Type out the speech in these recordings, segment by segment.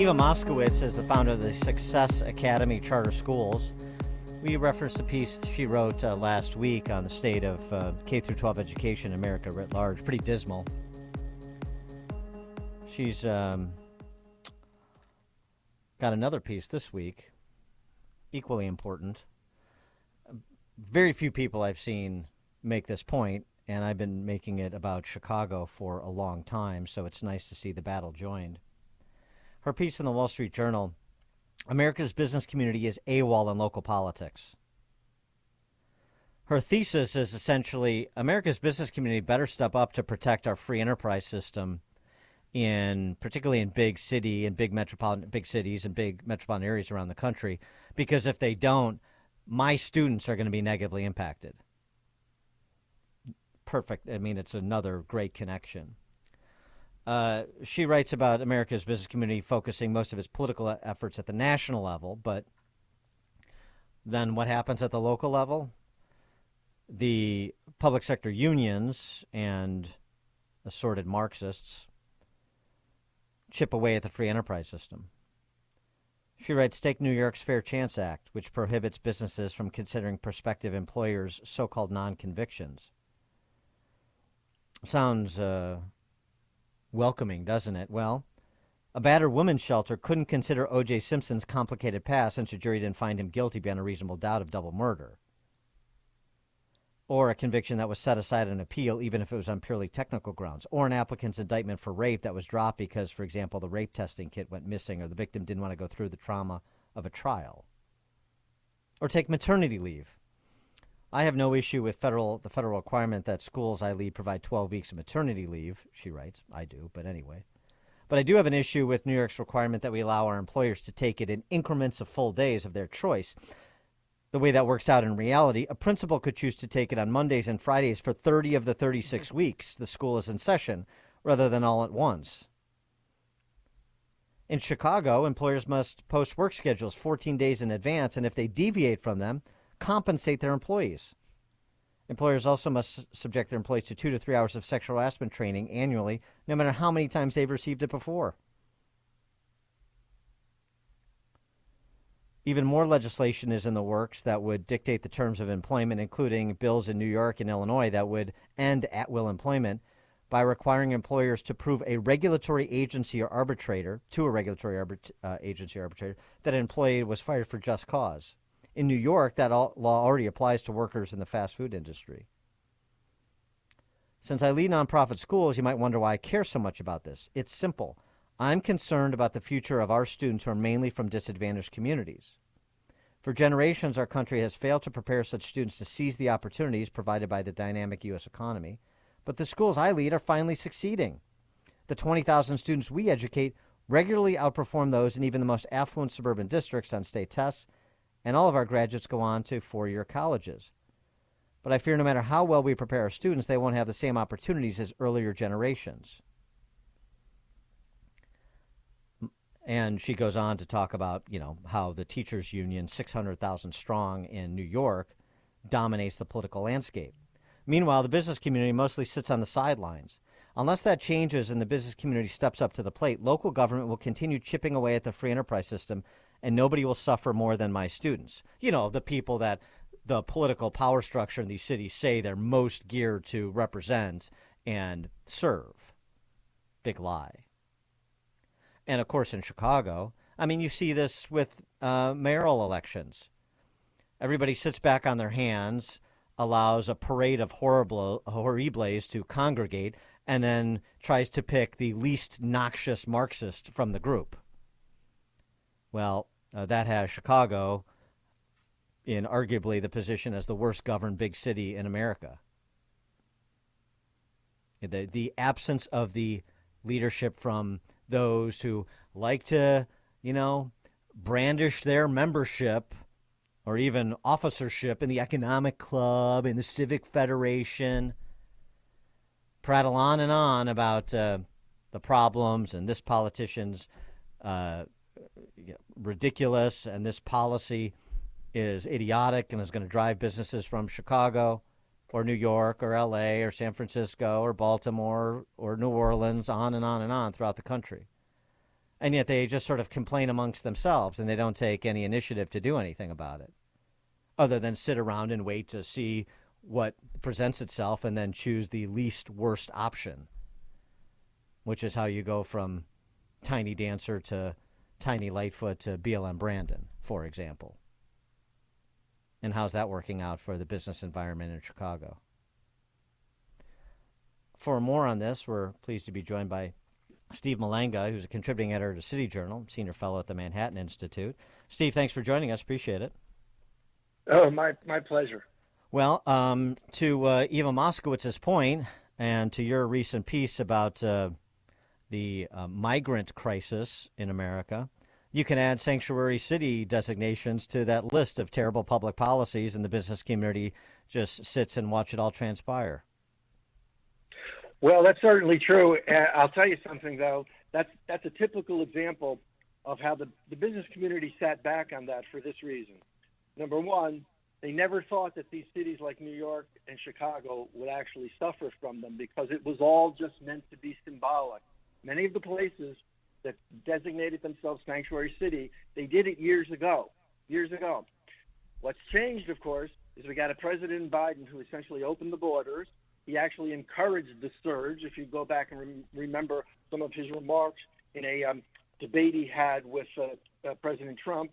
Eva Moskowitz is the founder of the Success Academy Charter Schools. We referenced a piece she wrote last week on the state of K through 12 education in America writ large. Pretty dismal. She's got another piece this week, equally important. Very few people I've seen make this point, and I've been making it about Chicago for a long time, so it's nice to see the battle joined. Her piece in the Wall Street Journal, America's business community is AWOL in local politics. Her thesis is essentially America's business community better step up to protect our free enterprise system particularly in big cities and big metropolitan areas around the country, because if they don't, my students are going to be negatively impacted. Perfect. I mean, it's another great connection. She writes about America's business community focusing most of its political efforts at the national level, but then what happens at the local level? The public sector unions and assorted Marxists chip away at the free enterprise system. She writes, take New York's Fair Chance Act, which prohibits businesses from considering prospective employers' so-called non-convictions. Sounds welcoming, doesn't it? Well, a battered women's shelter couldn't consider O.J. Simpson's complicated past since a jury didn't find him guilty beyond a reasonable doubt of double murder. Or a conviction that was set aside on appeal even if it was on purely technical grounds. Or an applicant's indictment for rape that was dropped because, for example, the rape testing kit went missing or the victim didn't want to go through the trauma of a trial. Or take maternity leave. I have no issue with the federal requirement that schools I lead provide 12 weeks of maternity leave, she writes. I do, but anyway. But I do have an issue with New York's requirement that we allow our employers to take it in increments of full days of their choice. The way that works out in reality, a principal could choose to take it on Mondays and Fridays for 30 of the 36 weeks the school is in session, rather than all at once. In Chicago, employers must post work schedules 14 days in advance, and if they deviate from them, compensate their employees. Employers also must subject their employees to 2 to 3 hours of sexual harassment training annually, no matter how many times they've received it before. Even more legislation is in the works that would dictate the terms of employment, including bills in New York and Illinois that would end at-will employment by requiring employers to prove a regulatory agency or arbitrator, that an employee was fired for just cause. In New York, that law already applies to workers in the fast food industry. Since I lead nonprofit schools, you might wonder why I care so much about this. It's simple. I'm concerned about the future of our students who are mainly from disadvantaged communities. For generations, our country has failed to prepare such students to seize the opportunities provided by the dynamic U.S. economy, but the schools I lead are finally succeeding. The 20,000 students we educate regularly outperform those in even the most affluent suburban districts on state tests, and all of our graduates go on to four-year colleges. But I fear no matter how well we prepare our students, they won't have the same opportunities as earlier generations. And she goes on to talk about, how the teachers union, 600,000 strong in New York, dominates the political landscape. Meanwhile, the business community mostly sits on the sidelines. Unless that changes and the business community steps up to the plate, local government will continue chipping away at the free enterprise system, and nobody will suffer more than my students. The people that the political power structure in these cities say they're most geared to represent and serve. Big lie. And, of course, in Chicago, you see this with mayoral elections. Everybody sits back on their hands, allows a parade of horribles to congregate, and then tries to pick the least noxious Marxist from the group. Well, that has Chicago in arguably the position as the worst governed big city in America. The absence of the leadership from those who like to, brandish their membership or even officership in the economic club, in the civic federation, prattle on and on about the problems and this politician's ridiculous and this policy is idiotic and is going to drive businesses from Chicago or New York or L.A. or San Francisco or Baltimore or New Orleans, on and on and on throughout the country. And yet they just sort of complain amongst themselves and they don't take any initiative to do anything about it other than sit around and wait to see what presents itself and then choose the least worst option, which is how you go from Tiny Dancer to Tiny Lightfoot to BLM Brandon, for example. And how's that working out for the business environment in Chicago? For more on this, we're pleased to be joined by Steve Malanga, who's a contributing editor to City Journal, senior fellow at the Manhattan Institute. Steve, thanks for joining us. Appreciate it. Oh, my pleasure. Well, to Eva Moskowitz's point, and to your recent piece about the migrant crisis in America, you can add sanctuary city designations to that list of terrible public policies, and the business community just sits and watch it all transpire. Well, that's certainly true. I'll tell you something, though. That's a typical example of how the business community sat back on that for this reason. Number one, they never thought that these cities like New York and Chicago would actually suffer from them because it was all just meant to be symbolic. Many of the places that designated themselves sanctuary city, they did it years ago. What's changed, of course, is we got a President Biden who essentially opened the borders. He actually encouraged the surge. If you go back and remember some of his remarks in a debate he had with President Trump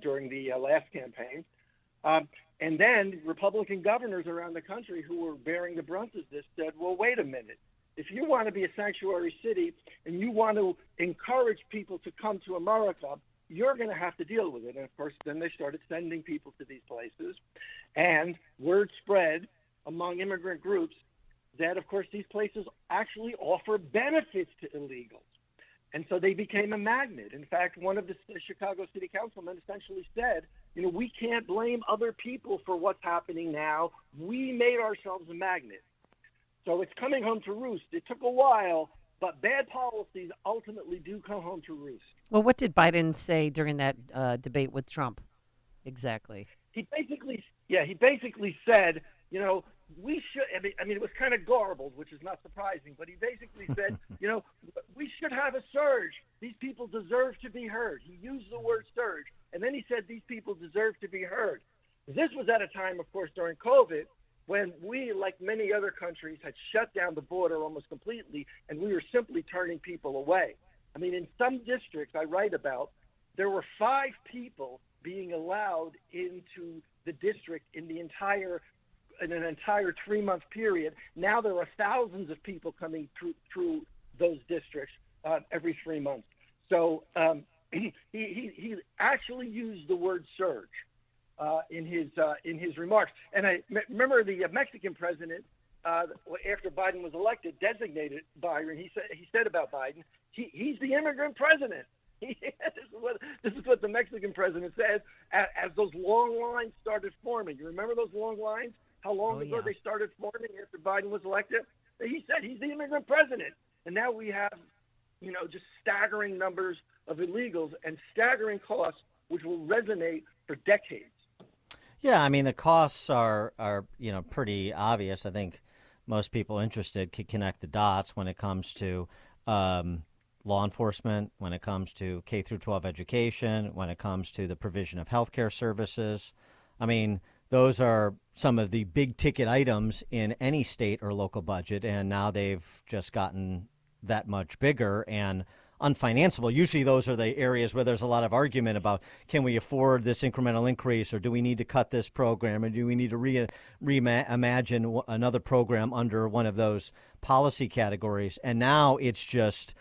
during the last campaign. And then Republican governors around the country who were bearing the brunt of this said, well, wait a minute. If you want to be a sanctuary city and you want to encourage people to come to America, you're going to have to deal with it. And, of course, then they started sending people to these places. And word spread among immigrant groups that, of course, these places actually offer benefits to illegals. And so they became a magnet. In fact, one of the Chicago City Councilmen essentially said, we can't blame other people for what's happening now. We made ourselves a magnet. So it's coming home to roost. It took a while, but bad policies ultimately do come home to roost. Well, what did Biden say during that debate with Trump exactly? He basically said, we should, I mean, it was kind of garbled, which is not surprising, but he basically said, we should have a surge. These people deserve to be heard. He used the word surge. And then he said, these people deserve to be heard. This was at a time, of course, during COVID, when we, like many other countries, had shut down the border almost completely, and we were simply turning people away. I mean, in some districts I write about, there were 5 people being allowed into the district in an entire 3-month period. Now there are thousands of people coming through those districts every 3 months. So he actually used the word surge in his remarks. And I remember the Mexican president, after Biden was elected, designated Byron. He said about Biden, he's the immigrant president. This is what the Mexican president said as those long lines started forming. You remember those long lines? How long ago they started forming after Biden was elected? He said he's the immigrant president. And now we have, just staggering numbers of illegals and staggering costs, which will resonate for decades. Yeah, I mean, the costs are pretty obvious. I think most people interested could connect the dots when it comes to law enforcement, when it comes to K through 12 education, when it comes to the provision of healthcare services. I mean, those are some of the big ticket items in any state or local budget, and now they've just gotten that much bigger and unfinanceable. Usually those are the areas where there's a lot of argument about, can we afford this incremental increase, or do we need to cut this program, or do we need to reimagine another program under one of those policy categories? And now it's just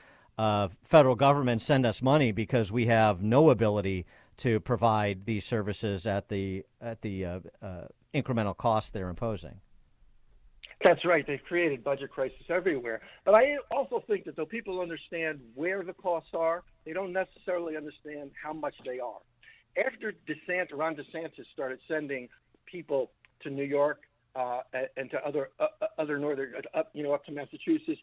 federal government send us money because we have no ability to provide these services at the incremental cost they're imposing. That's right. They've created budget crisis everywhere. But I also think that though people understand where the costs are, they don't necessarily understand how much they are. After Ron DeSantis started sending people to New York and to other northern, up to Massachusetts,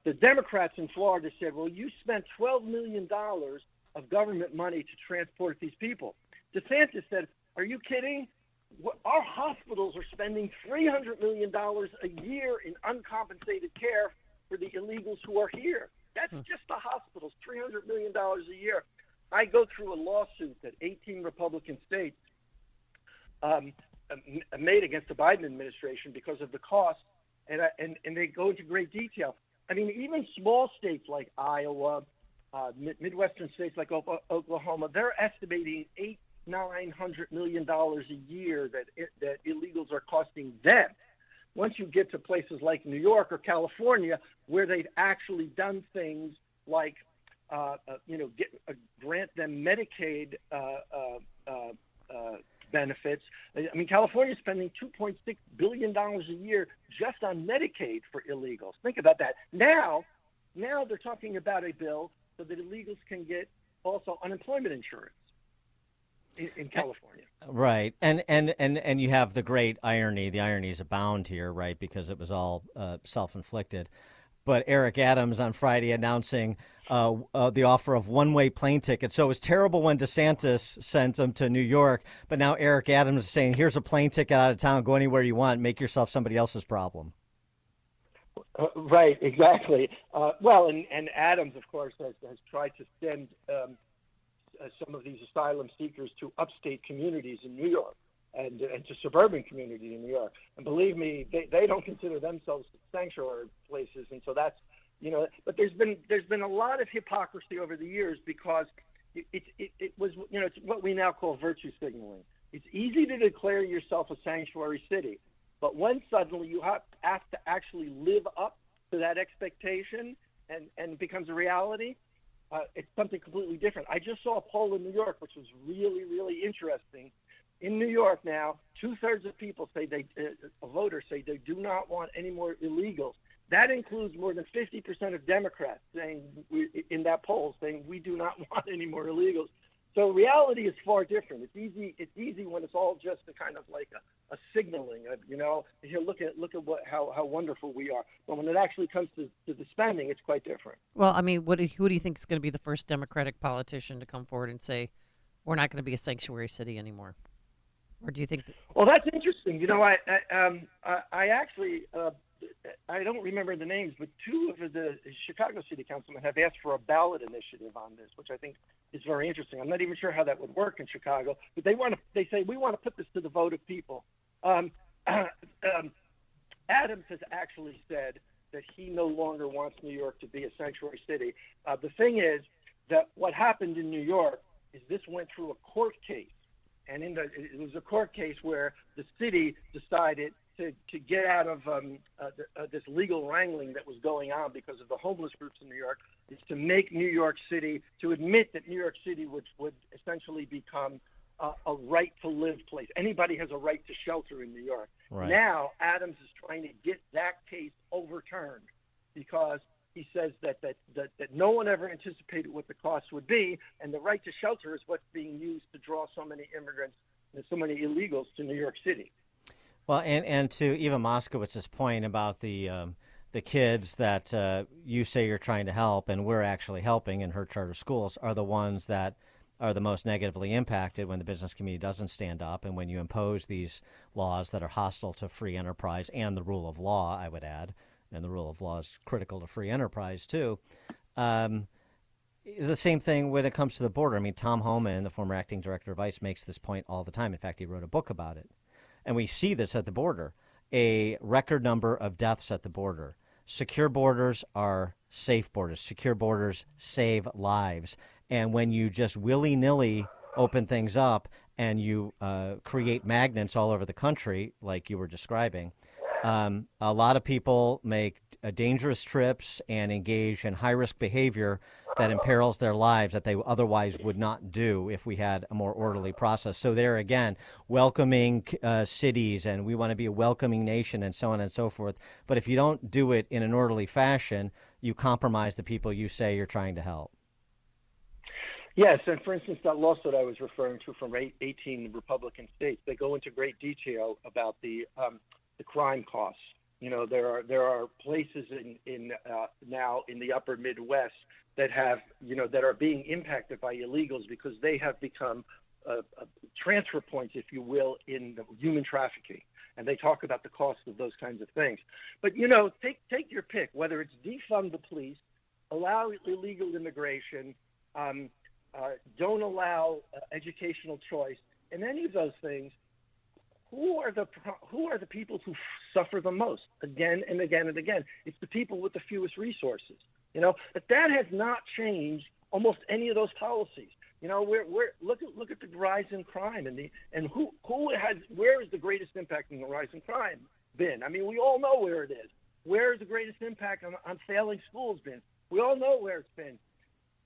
the Democrats in Florida said, well, you spent $12 million of government money to transport these people. DeSantis said, are you kidding? Our hospitals are spending $300 million a year in uncompensated care for the illegals who are here. That's just the hospitals, $300 million a year. I go through a lawsuit that 18 Republican states made against the Biden administration because of the cost, and they go into great detail. I mean, even small states like Iowa, Midwestern states like Oklahoma, they're estimating $900 million a year that illegals are costing them. Once you get to places like New York or California, where they've actually done things like, grant them Medicaid benefits. I mean, California's spending $2.6 billion a year just on Medicaid for illegals. Think about that. Now they're talking about a bill so that illegals can get also unemployment insurance in California. Right. And you have the great irony. The ironies abound here, right? Because it was all self-inflicted. But Eric Adams on Friday announcing the offer of one-way plane tickets. So it was terrible when DeSantis sent them to New York, but now Eric Adams is saying, here's a plane ticket out of town, go anywhere you want, make yourself somebody else's problem. Right, exactly. And Adams, of course, has tried to send some of these asylum seekers to upstate communities in New York and to suburban communities in New York. And believe me, they don't consider themselves sanctuary places. And so that's, but there's been a lot of hypocrisy over the years because it was, it's what we now call virtue signaling. It's easy to declare yourself a sanctuary city, but when suddenly you have to actually live up to that expectation and it becomes a reality, it's something completely different. I just saw a poll in New York, which was really, really interesting. In New York now, 2/3 of people say voters say they do not want any more illegals. That includes more than 50% of Democrats saying in that poll saying we do not want any more illegals. So reality is far different. It's easy when it's all just a kind of like a signaling of, here, look at how wonderful we are. But when it actually comes to the spending, it's quite different. Well, I mean, who do you think is going to be the first Democratic politician to come forward and say we're not going to be a sanctuary city anymore? Or do you think? Well, that's interesting. I actually I don't remember the names, but two of the Chicago City Councilmen have asked for a ballot initiative on this, which I think is very interesting. I'm not even sure how that would work in Chicago, but they say we want to put this to the vote of people. Adams has actually said that he no longer wants New York to be a sanctuary city. The thing is that what happened in New York is this went through a court case. And it was a court case where the city decided to get out of this legal wrangling that was going on because of the homeless groups in New York, is to make New York City, to admit that New York City would essentially become a right-to-live place. Anybody has a right to shelter in New York. Right. Now, Adams is trying to get that case overturned because he says that no one ever anticipated what the cost would be, and the right to shelter is what's being used to draw so many immigrants and so many illegals to New York City. Well, and to Eva Moskowitz's point about the kids that you say you're trying to help and we're actually helping in her charter schools are the ones that are the most negatively impacted when the business community doesn't stand up and when you impose these laws that are hostile to free enterprise and the rule of law, I would add. And the rule of law is critical to free enterprise, too, is the same thing when it comes to the border. I mean, Tom Homan, the former acting director of ICE, makes this point all the time. In fact, he wrote a book about it. And we see this at the border, a record number of deaths at the border. Secure borders are safe borders. Secure borders save lives. And when you just willy-nilly open things up and you create magnets all over the country, like you were describing, a lot of people make dangerous trips and engage in high-risk behavior that imperils their lives that they otherwise would not do if we had a more orderly process. So there again, welcoming cities, and we want to be a welcoming nation and so on and so forth. But if you don't do it in an orderly fashion, you compromise the people you say you're trying to help. Yes, and for instance, that lawsuit I was referring to from 18 Republican states, they go into great detail about the crime costs. There are places in now in the upper Midwest that have that are being impacted by illegals because they have become transfer points, if you will, in the human trafficking. And they talk about the cost of those kinds of things. But take your pick, whether it's defund the police allow illegal immigration, don't allow educational choice, and any of those things, who are the people who suffer the most again and again and again? It's the people with the fewest resources. But that has not changed almost any of those policies. Look at the rise in crime and where is the greatest impact in the rise in crime been? I mean, we all know where it is. Where is the greatest impact on failing schools been? We all know where it's been.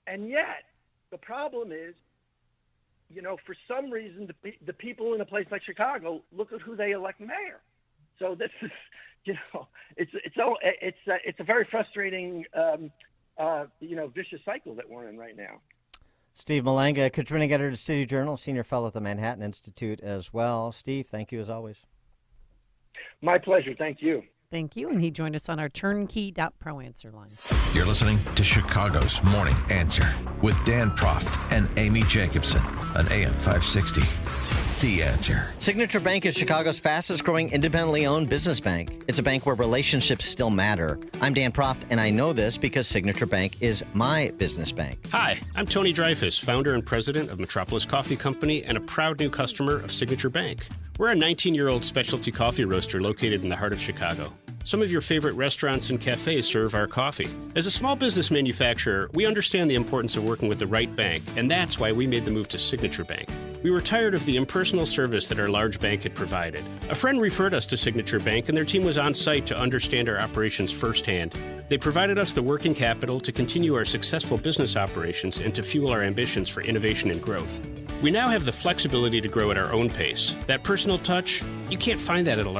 And yet, the problem is, for some reason, the people in a place like Chicago look at who they elect mayor. So this is, it's a very frustrating, vicious cycle that we're in right now. Steve Malanga, contributing editor to City Journal, senior fellow at the Manhattan Institute as well. Steve, thank you as always. My pleasure. Thank you. Thank you. And he joined us on our turnkey.pro answer line. You're listening to Chicago's Morning Answer with Dan Proft and Amy Jacobson on AM 560. The Answer. Signature Bank is Chicago's fastest growing independently owned business bank. It's a bank where relationships still matter. I'm Dan Proft, and I know this because Signature Bank is my business bank. Hi, I'm Tony Dreyfus, founder and president of Metropolis Coffee Company and a proud new customer of Signature Bank. We're a 19-year-old specialty coffee roaster located in the heart of Chicago. Some of your favorite restaurants and cafes serve our coffee. As a small business manufacturer, we understand the importance of working with the right bank, and that's why we made the move to Signature Bank. We were tired of the impersonal service that our large bank had provided. A friend referred us to Signature Bank, and their team was on site to understand our operations firsthand. They provided us the working capital to continue our successful business operations and to fuel our ambitions for innovation and growth. We now have the flexibility to grow at our own pace. That personal touch, you can't find that at a large